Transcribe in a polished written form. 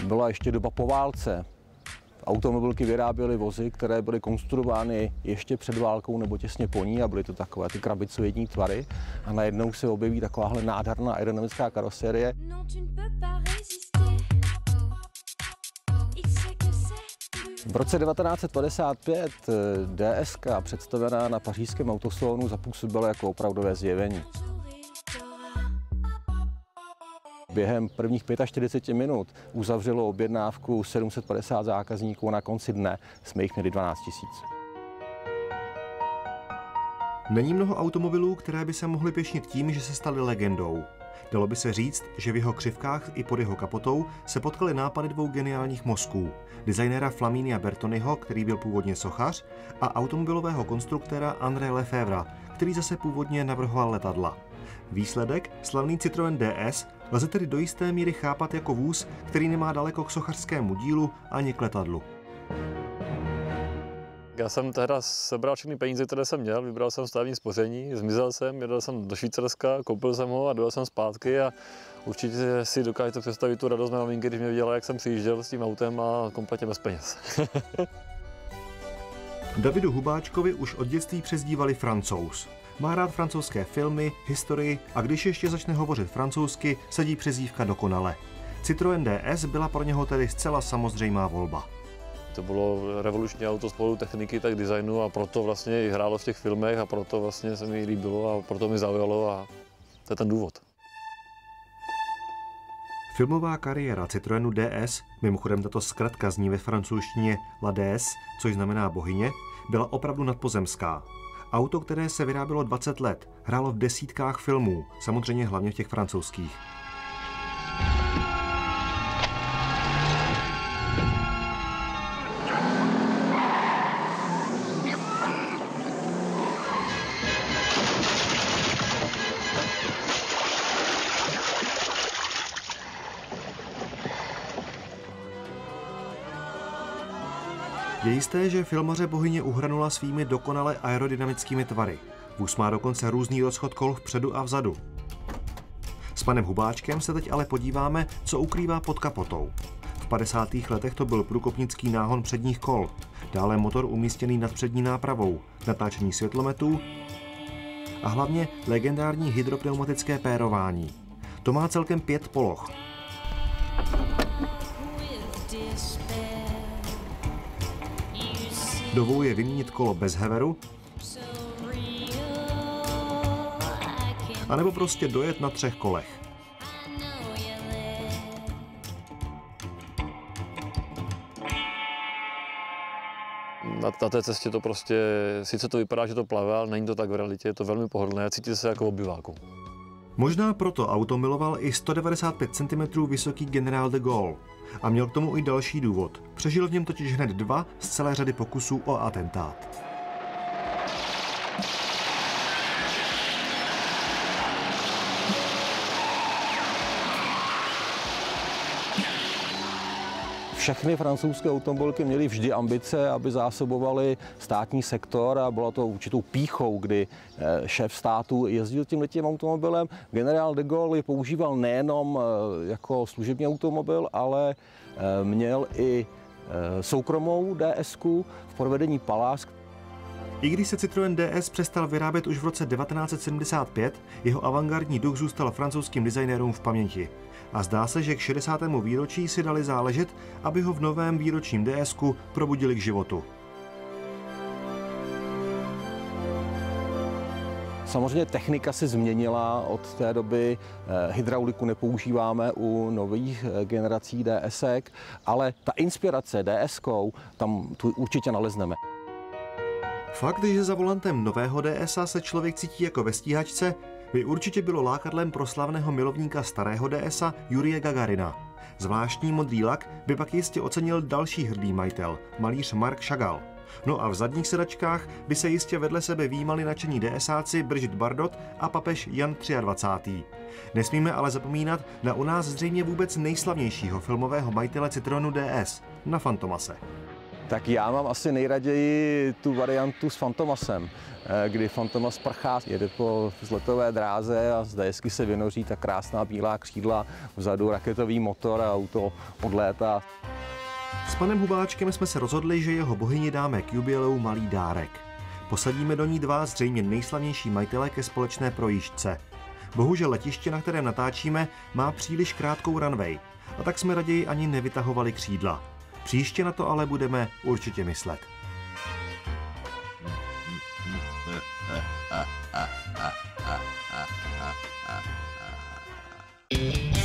byla ještě doba po válce. Automobilky vyráběly vozy, které byly konstruovány ještě před válkou nebo těsně po ní a byly to takové ty krabicoidní tvary. A najednou se objeví takováhle nádherná aerodynamická karoserie. V roce 1955 DSK představená na pařížském autosalonu zapůsobila jako opravdové zjevení. Během prvních 45 minut uzavřelo objednávku 750 zákazníků a na konci dne jsme jich měli 12 000. Není mnoho automobilů, které by se mohly pěšnit tím, že se staly legendou. Dalo by se říct, že v jeho křivkách i pod jeho kapotou se potkaly nápady dvou geniálních mozků. Designéra Flaminia Bertoniho, který byl původně sochař, a automobilového konstruktéra André Lefevra, který zase původně navrhoval letadla. Výsledek, slavný Citroën DS, lze tedy do jisté míry chápat jako vůz, který nemá daleko k sochařskému dílu ani k letadlu. Já jsem tehdy sebral všechny peníze, které jsem měl, vybral jsem stavební spoření, zmizel jsem, jel jsem do Švýcarska, koupil jsem ho a dojel jsem zpátky a určitě si dokážete představit tu radost mé maminky, když mě viděla, jak jsem přijížděl s tím autem a kompletně bez peněz. Davidu Hubáčkovi už od dětství přezdívali Francouz. Má rád francouzské filmy, historii a když ještě začne hovořit francouzsky, sedí přezdívka dokonale. Citroën DS byla pro něho tedy zcela samozřejmá volba. To bylo revoluční auto z pohledu techniky, tak designu a proto vlastně i hrálo v těch filmech a proto vlastně se mi líbilo a proto mi zaujalo a to je ten důvod. Filmová kariéra Citroënu DS, mimochodem tato zkratka zní ve francouzštině La DS, což znamená bohyně, byla opravdu nadpozemská. Auto, které se vyrábělo 20 let, hrálo v desítkách filmů, samozřejmě hlavně v těch francouzských. Je jisté, že filmaře bohyně uhranula svými dokonale aerodynamickými tvary. Vůz má dokonce různý rozchod kol vpředu a vzadu. S panem Hubáčkem se teď ale podíváme, co ukrývá pod kapotou. V 50. letech to byl průkopnický náhon předních kol, dále motor umístěný nad přední nápravou, natáčení světlometů a hlavně legendární hydropneumatické pérování. To má celkem 5 poloh. Dovoluje vyměnit kolo bez heveru, anebo prostě dojet na 3 kolech. Na té cestě to prostě, sice to vypadá, že to plave, ale není to tak v realitě, je to velmi pohodlné, cítíte se jako v obyváku. Možná proto auto miloval i 195 cm vysoký generál de Gaulle. A měl k tomu i další důvod. Přežil v něm totiž hned 2 z celé řady pokusů o atentát. Všechny francouzské automobilky měly vždy ambice, aby zásobovaly státní sektor a bylo to určitou pýchou, kdy šéf státu jezdil tímhletím automobilem. Generál de Gaulle ji používal nejenom jako služební automobil, ale měl i soukromou DSku v provedení Pallas. I když se Citroën DS přestal vyrábět už v roce 1975, jeho avantgardní duch zůstal francouzským designérům v paměti. A zdá se, že k 60. výročí si dali záležet, aby ho v novém výročním DSku probudili k životu. Samozřejmě technika se změnila od té doby, hydrauliku nepoužíváme u nových generací DSek, ale ta inspirace DSkou tam tu určitě nalezneme. Fakt, že za volantem nového DSa se člověk cítí jako ve stíhačce, by určitě bylo lákadlem pro slavného milovníka starého DSa Jurije Gagarina. Zvláštní modrý lak by pak jistě ocenil další hrdý majitel, malíř Marc Chagall. No a v zadních sedačkách by se jistě vedle sebe výjímali nadšení DSáci Brigitte Bardot a papež Jan 23. Nesmíme ale zapomínat na u nás zřejmě vůbec nejslavnějšího filmového majitele Citroënu DS, na Fantomase. Tak já mám asi nejraději tu variantu s Fantomasem, kdy Fantomas prchá, jede po vzletové dráze a zde hezky se vynoří ta krásná bílá křídla, vzadu raketový motor a auto odlétá. S panem Hubáčkem jsme se rozhodli, že jeho bohyni dáme k jubileu malý dárek. Posadíme do ní dva zřejmě nejslavnější majitele ke společné projížďce. Bohužel letiště, na kterém natáčíme, má příliš krátkou runway, a tak jsme raději ani nevytahovali křídla. Příště na to ale budeme určitě myslet. Thank you.